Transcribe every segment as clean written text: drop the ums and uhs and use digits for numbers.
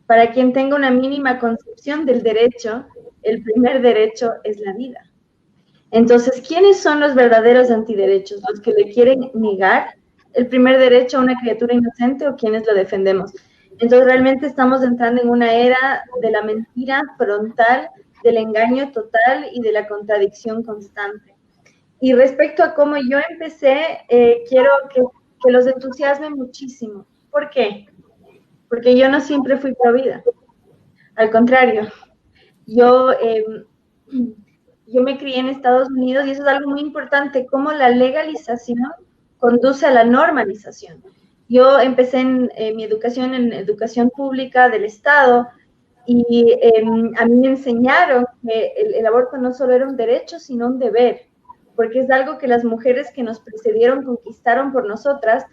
Para quien tenga una mínima concepción del derecho, el primer derecho es la vida. Entonces, ¿quiénes son los verdaderos antiderechos? ¿Los que le quieren negar el primer derecho a una criatura inocente o quienes lo defendemos? Entonces, realmente estamos entrando en una era de la mentira frontal, del engaño total y de la contradicción constante. Y respecto a cómo yo empecé, quiero que los entusiasme muchísimo. ¿Por qué? Porque yo no siempre fui pro vida. Al contrario, yo, yo me crié en Estados Unidos y eso es algo muy importante, cómo la legalización conduce a la normalización. Yo empecé mi educación en educación pública del Estado y a mí me enseñaron que el aborto no solo era un derecho, sino un deber, porque es algo que las mujeres que nos precedieron conquistaron por nosotras.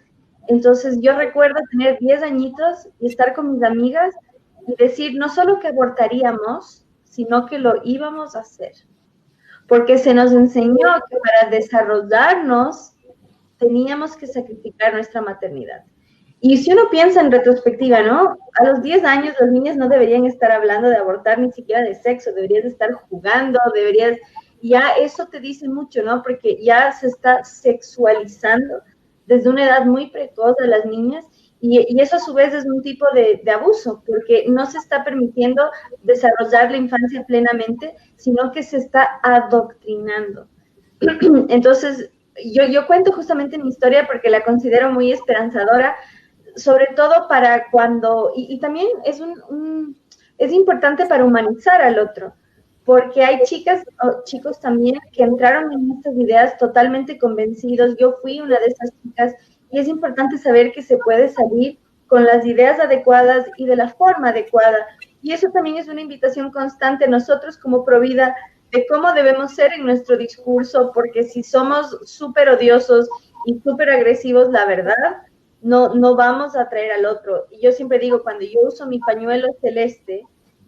Entonces yo recuerdo tener 10 añitos y estar con mis amigas y decir no solo que abortaríamos, sino que lo íbamos a hacer, porque se nos enseñó que para desarrollarnos teníamos que sacrificar nuestra maternidad. Y si uno piensa en retrospectiva, ¿no? A los 10 años las niñas no deberían estar hablando de abortar ni siquiera de sexo, deberías estar jugando, deberías, ya eso te dice mucho, ¿no? Porque ya se está sexualizando desde una edad muy precoz a las niñas y eso a su vez es un tipo de abuso, porque no se está permitiendo desarrollar la infancia plenamente, sino que se está adoctrinando. Entonces, yo cuento justamente mi historia porque la considero muy esperanzadora, sobre todo para cuando, y también es importante para humanizar al otro, porque hay chicas o chicos también que entraron en estas ideas totalmente convencidos. Yo fui una de esas chicas y es importante saber que se puede salir con las ideas adecuadas y de la forma adecuada. Y eso también es una invitación constante a nosotros como Provida de cómo debemos ser en nuestro discurso, porque si somos súper odiosos y súper agresivos, la verdad, no vamos a atraer al otro. Y yo siempre digo, cuando yo uso mi pañuelo celeste,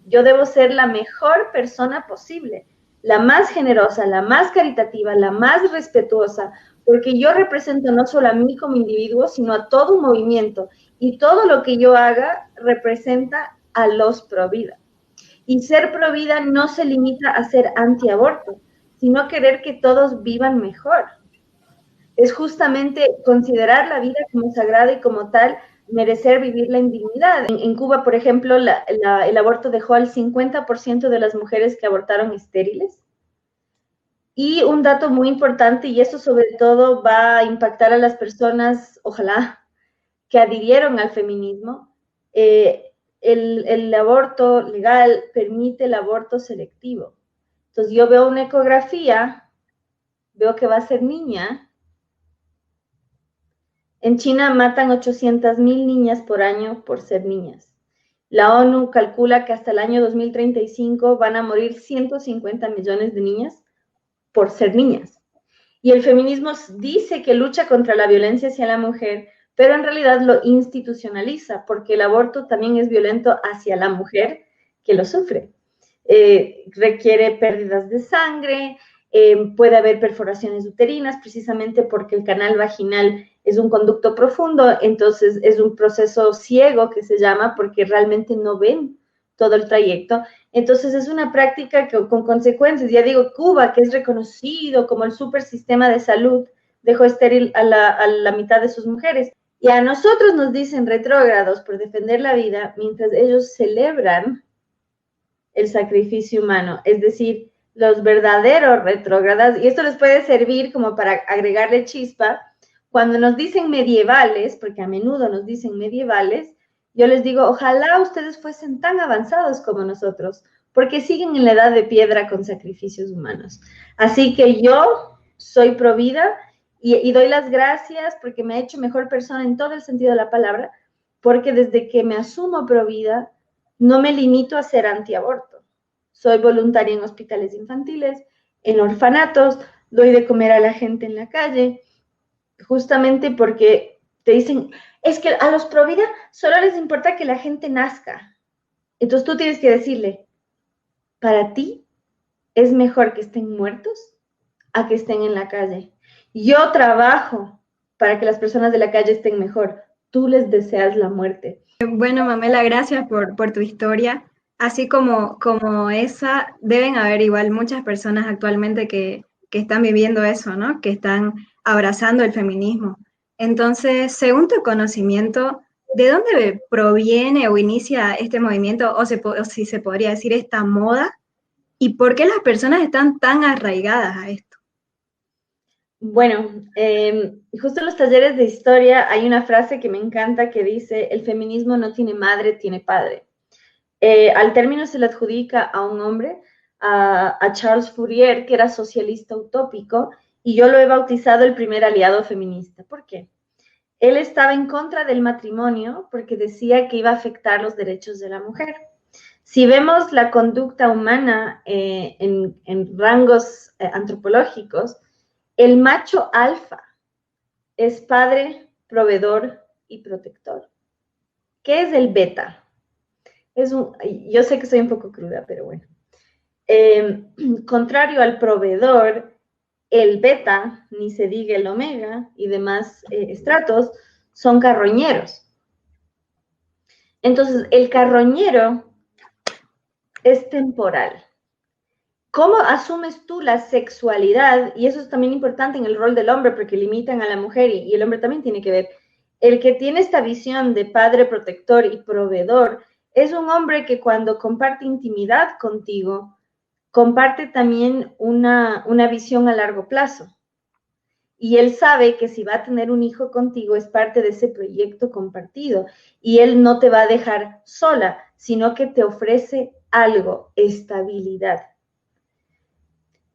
yo debo ser la mejor persona posible, la más generosa, la más caritativa, la más respetuosa, porque yo represento no solo a mí como individuo, sino a todo un movimiento. Y todo lo que yo haga representa a los pro vida. Y ser pro vida no se limita a ser antiaborto, sino querer que todos vivan mejor. Es justamente considerar la vida como sagrada y como tal, merecer vivirla en dignidad. En Cuba, por ejemplo, el aborto dejó al 50% de las mujeres que abortaron estériles. Y un dato muy importante, y eso sobre todo va a impactar a las personas, ojalá, que adhirieron al feminismo, el aborto legal permite el aborto selectivo. Entonces yo veo una ecografía, veo que va a ser niña. En China matan 800,000 niñas por año por ser niñas. La ONU calcula que hasta el año 2035 van a morir 150 millones de niñas por ser niñas. Y el feminismo dice que lucha contra la violencia hacia la mujer, pero en realidad lo institucionaliza, porque el aborto también es violento hacia la mujer que lo sufre. Requiere pérdidas de sangre, puede haber perforaciones uterinas, precisamente porque el canal vaginal es un conducto profundo, entonces es un proceso ciego que se llama, porque realmente no ven todo el trayecto. Entonces es una práctica que, con consecuencias. Ya digo, Cuba, que es reconocido como el super sistema de salud, dejó estéril a la mitad de sus mujeres. Y a nosotros nos dicen retrógrados por defender la vida, mientras ellos celebran el sacrificio humano. Es decir, los verdaderos retrógradas, y esto les puede servir como para agregarle chispa, cuando nos dicen medievales, porque a menudo nos dicen medievales, yo les digo, ojalá ustedes fuesen tan avanzados como nosotros, porque siguen en la edad de piedra con sacrificios humanos. Así que yo soy pro vida y doy las gracias porque me ha hecho mejor persona en todo el sentido de la palabra, porque desde que me asumo pro vida, no me limito a ser antiaborto. Soy voluntaria en hospitales infantiles, en orfanatos, doy de comer a la gente en la calle, justamente porque te dicen, es que a los pro vida solo les importa que la gente nazca. Entonces tú tienes que decirle, para ti es mejor que estén muertos a que estén en la calle. Yo trabajo para que las personas de la calle estén mejor, tú les deseas la muerte. Bueno, Mamela, gracias por tu historia. Así como esa, deben haber igual muchas personas actualmente que están viviendo eso, ¿no? Que están abrazando el feminismo. Entonces, según tu conocimiento, ¿de dónde proviene o inicia este movimiento, o si se podría decir esta moda? ¿Y por qué las personas están tan arraigadas a esto? Bueno, justo en los talleres de historia hay una frase que me encanta que dice, el feminismo no tiene madre, tiene padre. Al término se le adjudica a un hombre, a Charles Fourier, que era socialista utópico, y yo lo he bautizado el primer aliado feminista. ¿Por qué? Él estaba en contra del matrimonio porque decía que iba a afectar los derechos de la mujer. Si vemos la conducta humana en rangos antropológicos, el macho alfa es padre, proveedor y protector. ¿Qué es el beta? Yo sé que soy un poco cruda, pero bueno. Contrario al proveedor, el beta, ni se diga el omega y demás estratos, son carroñeros. Entonces, el carroñero es temporal. ¿Cómo asumes tú la sexualidad? Y eso es también importante en el rol del hombre, porque limitan a la mujer y el hombre también tiene que ver. El que tiene esta visión de padre protector y proveedor es un hombre que cuando comparte intimidad contigo, comparte también una visión a largo plazo. Y él sabe que si va a tener un hijo contigo es parte de ese proyecto compartido. Y él no te va a dejar sola, sino que te ofrece algo, estabilidad.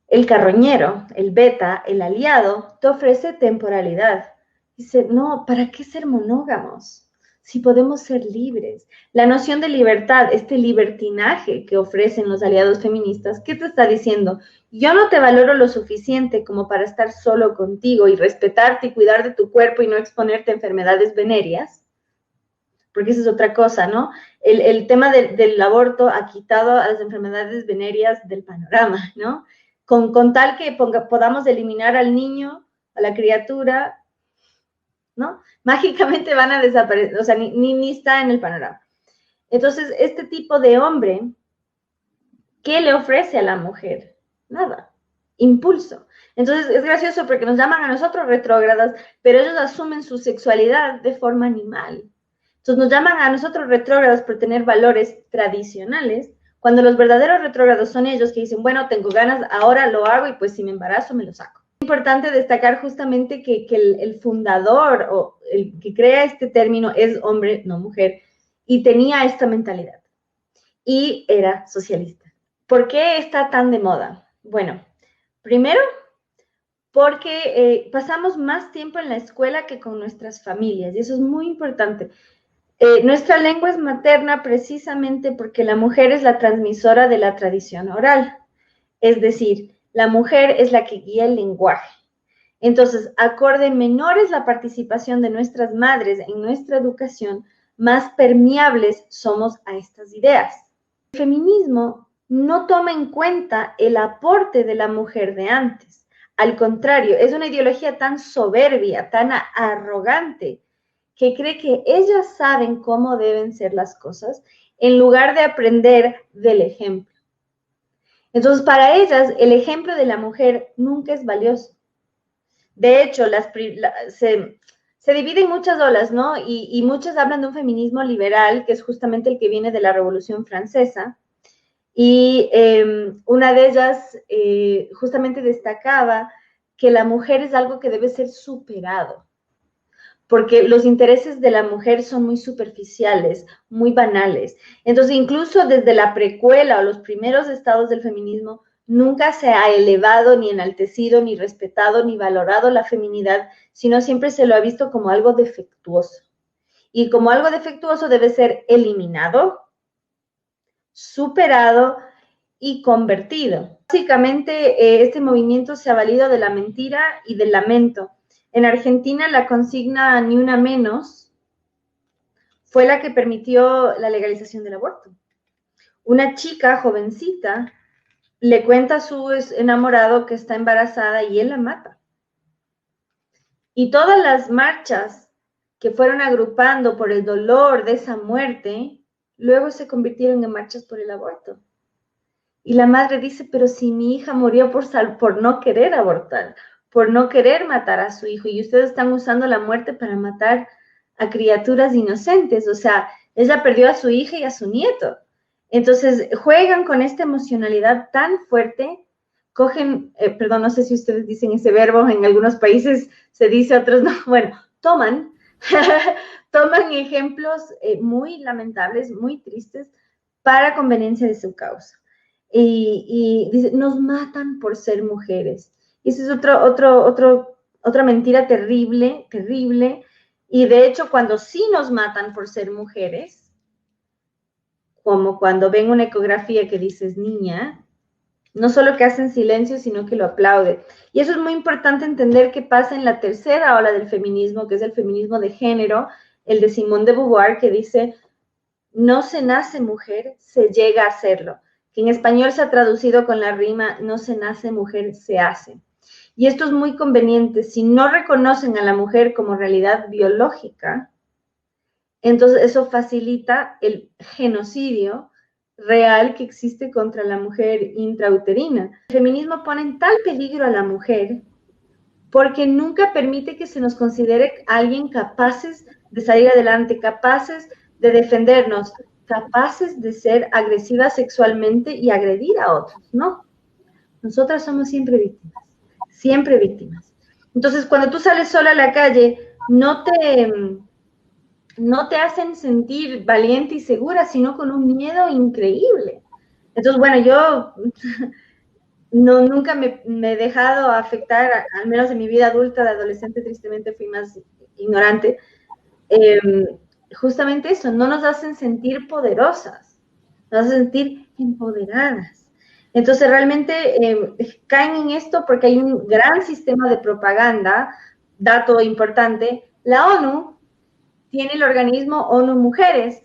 El carroñero, el beta, el aliado, te ofrece temporalidad. Dice, no, ¿para qué ser monógamos? Si podemos ser libres. La noción de libertad, este libertinaje que ofrecen los aliados feministas, ¿qué te está diciendo? Yo no te valoro lo suficiente como para estar solo contigo y respetarte y cuidar de tu cuerpo y no exponerte a enfermedades venéreas, porque esa es otra cosa, ¿no? El tema del aborto ha quitado a las enfermedades venéreas del panorama, ¿no? Con tal que podamos eliminar al niño, a la criatura, ¿no? Mágicamente van a desaparecer, o sea, ni está en el panorama. Entonces, este tipo de hombre, ¿qué le ofrece a la mujer? Nada, impulso. Entonces, es gracioso porque nos llaman a nosotros retrógradas, pero ellos asumen su sexualidad de forma animal. Entonces, nos llaman a nosotros retrógradas por tener valores tradicionales, cuando los verdaderos retrógrados son ellos que dicen, bueno, tengo ganas, ahora lo hago y pues si me embarazo me lo saco. Es importante destacar justamente que el fundador o el que crea este término es hombre, no mujer, y tenía esta mentalidad y era socialista. ¿Por qué está tan de moda? Bueno, primero porque pasamos más tiempo en la escuela que con nuestras familias y eso es muy importante. Nuestra lengua es materna precisamente porque la mujer es la transmisora de la tradición oral, es decir, la mujer es la que guía el lenguaje. Entonces, acorde menor es la participación de nuestras madres en nuestra educación, más permeables somos a estas ideas. El feminismo no toma en cuenta el aporte de la mujer de antes. Al contrario, es una ideología tan soberbia, tan arrogante, que cree que ellas saben cómo deben ser las cosas en lugar de aprender del ejemplo. Entonces, para ellas, el ejemplo de la mujer nunca es valioso. De hecho, se divide en muchas olas, ¿no? Y muchas hablan de un feminismo liberal, que es justamente el que viene de la Revolución Francesa. Y una de ellas justamente destacaba que la mujer es algo que debe ser superado, porque los intereses de la mujer son muy superficiales, muy banales. Entonces, incluso desde la precuela o los primeros estados del feminismo, nunca se ha elevado, ni enaltecido, ni respetado, ni valorado la feminidad, sino siempre se lo ha visto como algo defectuoso. Y como algo defectuoso debe ser eliminado, superado y convertido. Básicamente, este movimiento se ha valido de la mentira y del lamento. En Argentina, la consigna Ni Una Menos fue la que permitió la legalización del aborto. Una chica jovencita le cuenta a su enamorado que está embarazada y él la mata. Y todas las marchas que fueron agrupando por el dolor de esa muerte, luego se convirtieron en marchas por el aborto. Y la madre dice, pero si mi hija murió por no querer abortar, por no querer matar a su hijo, y ustedes están usando la muerte para matar a criaturas inocentes, o sea, ella perdió a su hija y a su nieto. Entonces, juegan con esta emocionalidad tan fuerte, cogen, perdón, no sé si ustedes dicen ese verbo, en algunos países se dice, otros no, bueno, toman ejemplos muy lamentables, muy tristes, para conveniencia de su causa. Y dice, nos matan por ser mujeres. Y esa es otra mentira terrible, terrible. Y de hecho, cuando sí nos matan por ser mujeres, como cuando ven una ecografía que dices niña, no solo que hacen silencio, sino que lo aplauden. Y eso es muy importante entender qué pasa en la tercera ola del feminismo, que es el feminismo de género, el de Simone de Beauvoir, que dice, no se nace mujer, se llega a serlo. Que en español se ha traducido con la rima, no se nace mujer, se hace. Y esto es muy conveniente. Si no reconocen a la mujer como realidad biológica, entonces eso facilita el genocidio real que existe contra la mujer intrauterina. El feminismo pone en tal peligro a la mujer porque nunca permite que se nos considere alguien capaces de salir adelante, capaces de defendernos, capaces de ser agresivas sexualmente y agredir a otros, ¿no? Nosotras somos siempre víctimas, siempre víctimas. Entonces, cuando tú sales sola a la calle, no te hacen sentir valiente y segura, sino con un miedo increíble. Entonces, bueno, yo nunca me he dejado afectar, al menos en mi vida adulta, de adolescente, tristemente fui más ignorante. Justamente eso, no nos hacen sentir poderosas, nos hacen sentir empoderadas. Entonces realmente caen en esto porque hay un gran sistema de propaganda. Dato importante, la ONU tiene el organismo ONU Mujeres.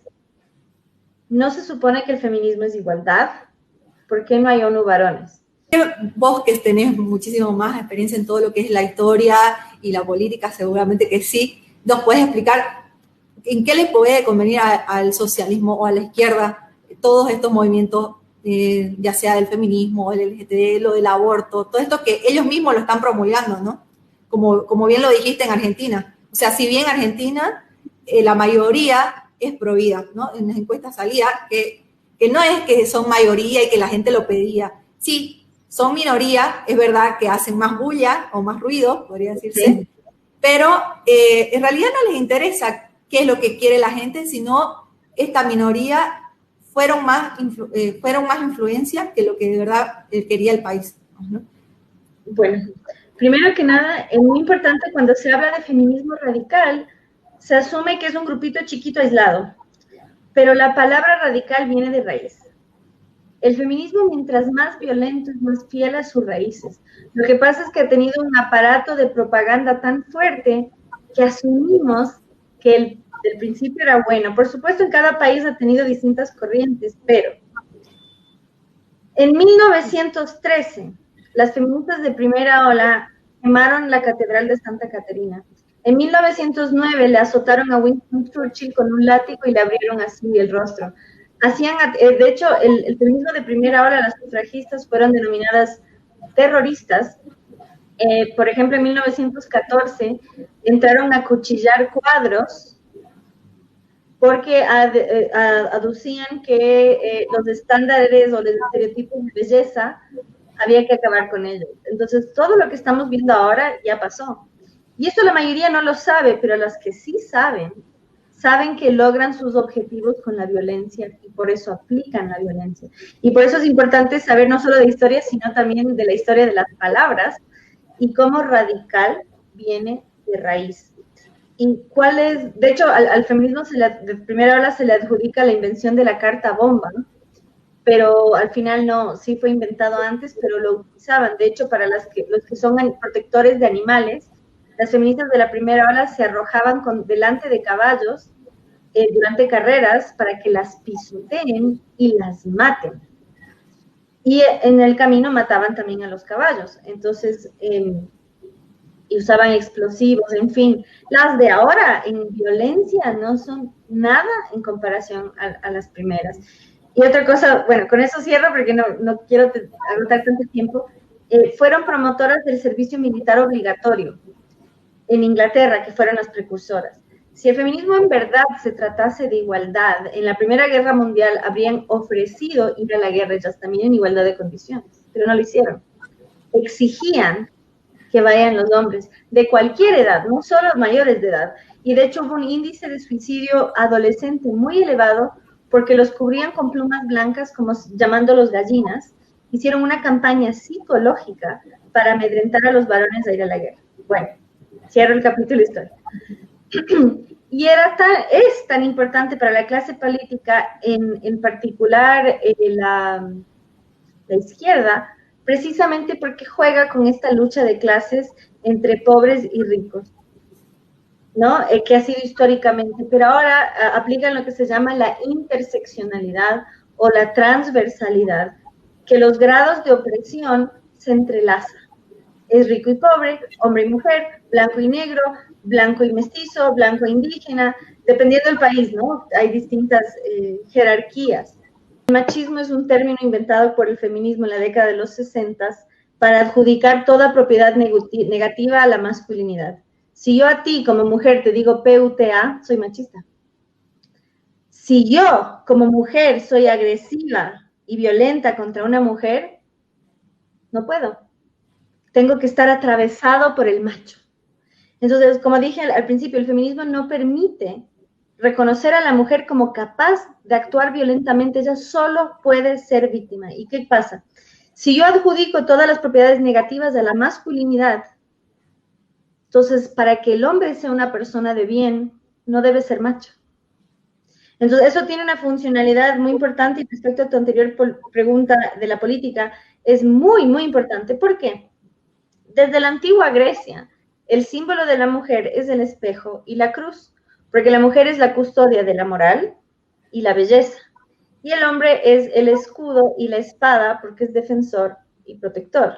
¿No se supone que el feminismo es igualdad? ¿Por qué no hay ONU Varones? Vos que tenés muchísimo más experiencia en todo lo que es la historia y la política, seguramente que sí, nos puedes explicar en qué le puede convenir al socialismo o a la izquierda todos estos movimientos, ya sea del feminismo, el LGTB, lo del aborto, todo esto que ellos mismos lo están promulgando, ¿no? Como bien lo dijiste en Argentina. O sea, si bien Argentina, la mayoría es pro vida, ¿no? En las encuestas salía que no es que son mayoría y que la gente lo pedía. Sí, son minoría, es verdad que hacen más bulla o más ruido, podría decirse, sí. Pero en realidad no les interesa qué es lo que quiere la gente, sino esta minoría fueron más influencia que lo que de verdad quería el país, ¿no? Bueno, primero que nada, es muy importante cuando se habla de feminismo radical, se asume que es un grupito chiquito aislado, pero la palabra radical viene de raíz. El feminismo, mientras más violento, es más fiel a sus raíces. Lo que pasa es que ha tenido un aparato de propaganda tan fuerte que asumimos que el principio era bueno. Por supuesto, en cada país ha tenido distintas corrientes, pero en 1913, las feministas de primera ola quemaron la Catedral de Santa Caterina. En 1909 le azotaron a Winston Churchill con un látigo y le abrieron así el rostro. De hecho, el feminismo de primera ola, las sufragistas fueron denominadas terroristas. Por ejemplo, en 1914 entraron a cuchillar cuadros porque aducían que los estándares o los estereotipos de belleza había que acabar con ellos. Entonces, todo lo que estamos viendo ahora ya pasó. Y esto la mayoría no lo sabe, pero las que sí saben que logran sus objetivos con la violencia y por eso aplican la violencia. Y por eso es importante saber no solo de historia, sino también de la historia de las palabras y cómo radical viene de raíz. Y cuál es, de hecho, al feminismo de primera ola se le adjudica la invención de la carta bomba, ¿no? Pero al final no, sí fue inventado antes, pero lo utilizaban. De hecho, para los que son protectores de animales, las feministas de la primera ola se arrojaban delante de caballos durante carreras para que las pisoteen y las maten. Y en el camino mataban también a los caballos. Entonces, y usaban explosivos, en fin. Las de ahora en violencia no son nada en comparación a las primeras. Y otra cosa, bueno, con eso cierro porque no quiero agotar tanto tiempo, fueron promotoras del servicio militar obligatorio en Inglaterra, que fueron las precursoras. Si el feminismo en verdad se tratase de igualdad, en la Primera Guerra Mundial habrían ofrecido ir a la guerra ellas también en igualdad de condiciones, pero no lo hicieron. Exigían que vayan los hombres de cualquier edad, no solo mayores de edad. Y de hecho hubo un índice de suicidio adolescente muy elevado porque los cubrían con plumas blancas, como llamándolos gallinas. Hicieron una campaña psicológica para amedrentar a los varones a ir a la guerra. Bueno, cierro el capítulo histórico. Y es tan importante para la clase política, en particular la izquierda, precisamente porque juega con esta lucha de clases entre pobres y ricos, ¿no? Que ha sido históricamente, pero ahora aplican lo que se llama la interseccionalidad o la transversalidad, que los grados de opresión se entrelazan. Es rico y pobre, hombre y mujer, blanco y negro, blanco y mestizo, blanco e indígena, dependiendo del país, ¿no? Hay distintas jerarquías. El machismo es un término inventado por el feminismo en la década de los 60 para adjudicar toda propiedad negativa a la masculinidad. Si yo a ti como mujer te digo PUTA, soy machista. Si yo como mujer soy agresiva y violenta contra una mujer, no puedo. Tengo que estar atravesado por el macho. Entonces, como dije al principio, el feminismo no permite reconocer a la mujer como capaz de actuar violentamente. Ella solo puede ser víctima. ¿Y qué pasa? Si yo adjudico todas las propiedades negativas a la masculinidad, entonces, para que el hombre sea una persona de bien, no debe ser macho. Entonces, eso tiene una funcionalidad muy importante, y respecto a tu anterior pregunta de la política, es muy, muy importante. ¿Por qué? Desde la antigua Grecia, el símbolo de la mujer es el espejo y la cruz, porque la mujer es la custodia de la moral y la belleza, y el hombre es el escudo y la espada, porque es defensor y protector.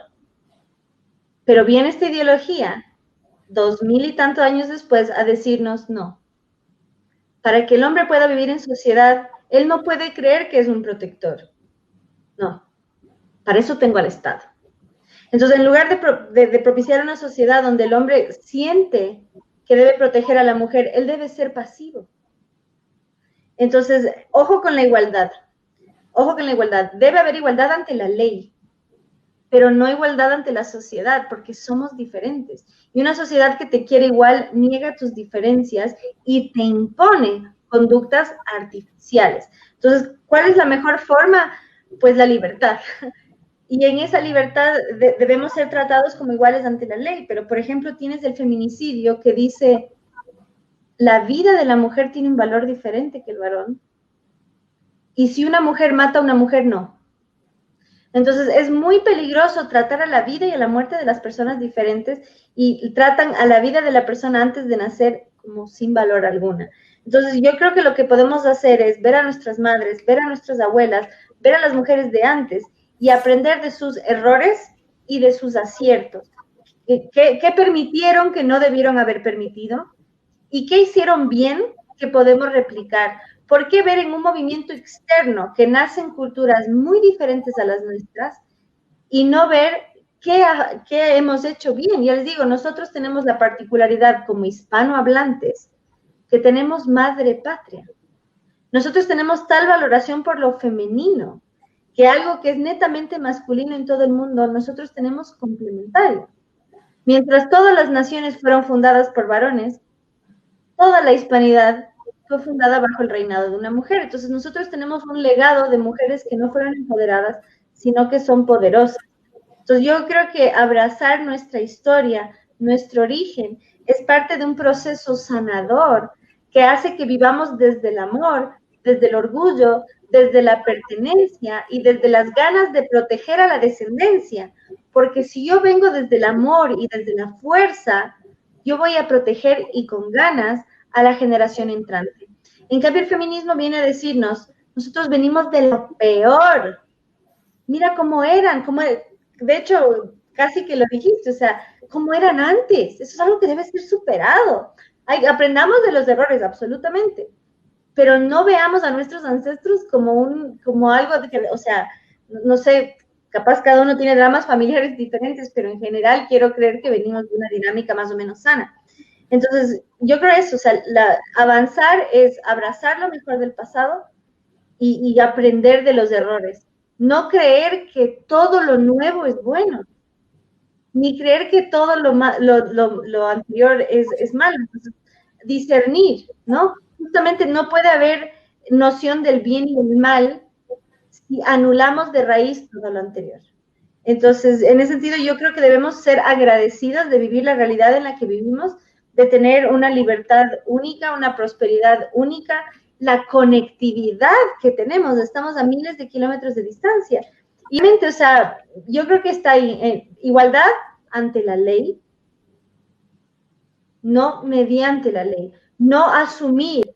Pero viene esta ideología, 2000 y tantos años después, a decirnos no. Para que el hombre pueda vivir en sociedad, él no puede creer que es un protector. No, para eso tengo al Estado. Entonces, en lugar de propiciar una sociedad donde el hombre siente que debe proteger a la mujer, él debe ser pasivo. Entonces, ojo con la igualdad. Ojo con la igualdad. Debe haber igualdad ante la ley, pero no igualdad ante la sociedad, porque somos diferentes. Y una sociedad que te quiere igual niega tus diferencias y te impone conductas artificiales. Entonces, ¿cuál es la mejor forma? Pues la libertad. Y en esa libertad debemos ser tratados como iguales ante la ley. Pero, por ejemplo, tienes el feminicidio que dice, la vida de la mujer tiene un valor diferente que el varón. Y si una mujer mata a una mujer, no. Entonces, es muy peligroso tratar a la vida y a la muerte de las personas diferentes, y tratan a la vida de la persona antes de nacer como sin valor alguna. Entonces, yo creo que lo que podemos hacer es ver a nuestras madres, ver a nuestras abuelas, ver a las mujeres de antes y aprender de sus errores y de sus aciertos. ¿Qué permitieron que no debieron haber permitido? ¿Y qué hicieron bien que podemos replicar? ¿Por qué ver en un movimiento externo que nace en culturas muy diferentes a las nuestras y no ver qué hemos hecho bien? Ya les digo, nosotros tenemos la particularidad como hispanohablantes que tenemos madre patria. Nosotros tenemos tal valoración por lo femenino que algo que es netamente masculino en todo el mundo, nosotros tenemos complementario. Mientras todas las naciones fueron fundadas por varones, toda la hispanidad fue fundada bajo el reinado de una mujer. Entonces nosotros tenemos un legado de mujeres que no fueron empoderadas, sino que son poderosas. Entonces yo creo que abrazar nuestra historia, nuestro origen, es parte de un proceso sanador que hace que vivamos desde el amor, desde el orgullo, desde la pertenencia y desde las ganas de proteger a la descendencia. Porque si yo vengo desde el amor y desde la fuerza, yo voy a proteger y con ganas a la generación entrante. En cambio, el feminismo viene a decirnos, nosotros venimos de lo peor. Mira cómo eran, de hecho, casi que lo dijiste, o sea, ¿cómo eran antes? Eso es algo que debe ser superado. Aprendamos de los errores, absolutamente, pero no veamos a nuestros ancestros como algo de que, o sea, no sé, capaz cada uno tiene dramas familiares diferentes, pero en general quiero creer que venimos de una dinámica más o menos sana. Entonces, yo creo eso, o sea, avanzar es abrazar lo mejor del pasado y aprender de los errores. No creer que todo lo nuevo es bueno, ni creer que todo lo anterior es malo. Entonces, discernir, ¿no? Justamente no puede haber noción del bien y del mal si anulamos de raíz todo lo anterior. Entonces, en ese sentido, yo creo que debemos ser agradecidos de vivir la realidad en la que vivimos, de tener una libertad única, una prosperidad única, la conectividad que tenemos, estamos a miles de kilómetros de distancia. Y, o sea, yo creo que está ahí, igualdad ante la ley, no mediante la ley, no asumir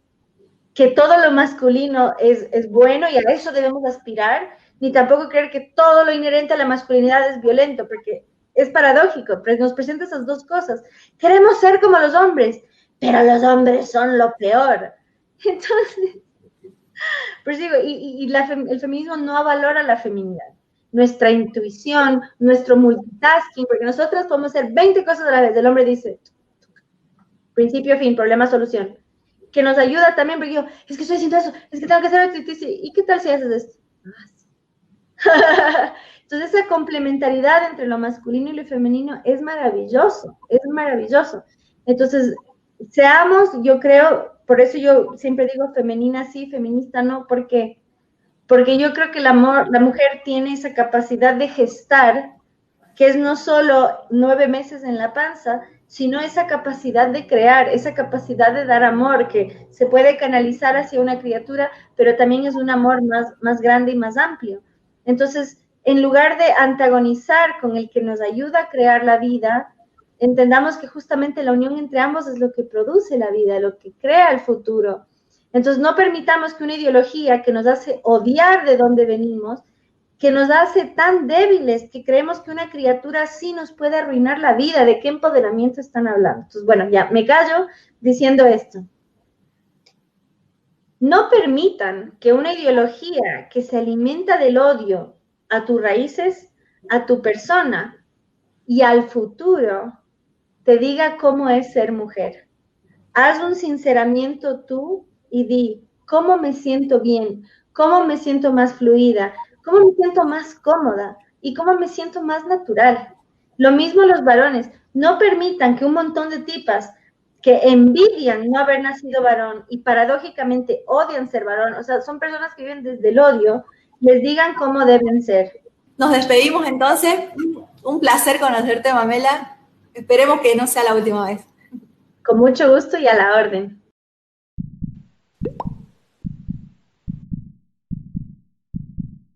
que todo lo masculino es bueno y a eso debemos aspirar, ni tampoco creer que todo lo inherente a la masculinidad es violento, porque es paradójico, pues nos presenta esas dos cosas. Queremos ser como los hombres, pero los hombres son lo peor. Entonces, pues digo, el feminismo no valora la feminidad, nuestra intuición, nuestro multitasking, porque nosotras podemos hacer 20 cosas a la vez. El hombre dice, principio, fin, problema, solución. Que nos ayuda también, porque yo, es que estoy haciendo eso, es que tengo que hacer esto, y ¿qué tal si haces esto? Entonces, esa complementariedad entre lo masculino y lo femenino es maravilloso, es maravilloso. Entonces, seamos, yo creo, por eso yo siempre digo femenina sí, feminista no, porque yo creo que la mujer tiene esa capacidad de gestar, que es no solo 9 meses en la panza, sino esa capacidad de crear, esa capacidad de dar amor, que se puede canalizar hacia una criatura, pero también es un amor más grande y más amplio. Entonces, en lugar de antagonizar con el que nos ayuda a crear la vida, entendamos que justamente la unión entre ambos es lo que produce la vida, lo que crea el futuro. Entonces, no permitamos que una ideología que nos hace odiar de dónde venimos, que nos hace tan débiles que creemos que una criatura así nos puede arruinar la vida. ¿De qué empoderamiento están hablando? Entonces, bueno, ya me callo diciendo esto. No permitan que una ideología que se alimenta del odio a tus raíces, a tu persona y al futuro te diga cómo es ser mujer. Haz un sinceramiento tú y di, ¿cómo me siento bien? ¿Cómo me siento más fluida? ¿Cómo me siento más cómoda? ¿Y cómo me siento más natural? Lo mismo los varones. No permitan que un montón de tipas que envidian no haber nacido varón y paradójicamente odian ser varón, o sea, son personas que viven desde el odio, les digan cómo deben ser. Nos despedimos entonces. Un placer conocerte, Mamela. Esperemos que no sea la última vez. Con mucho gusto y a la orden.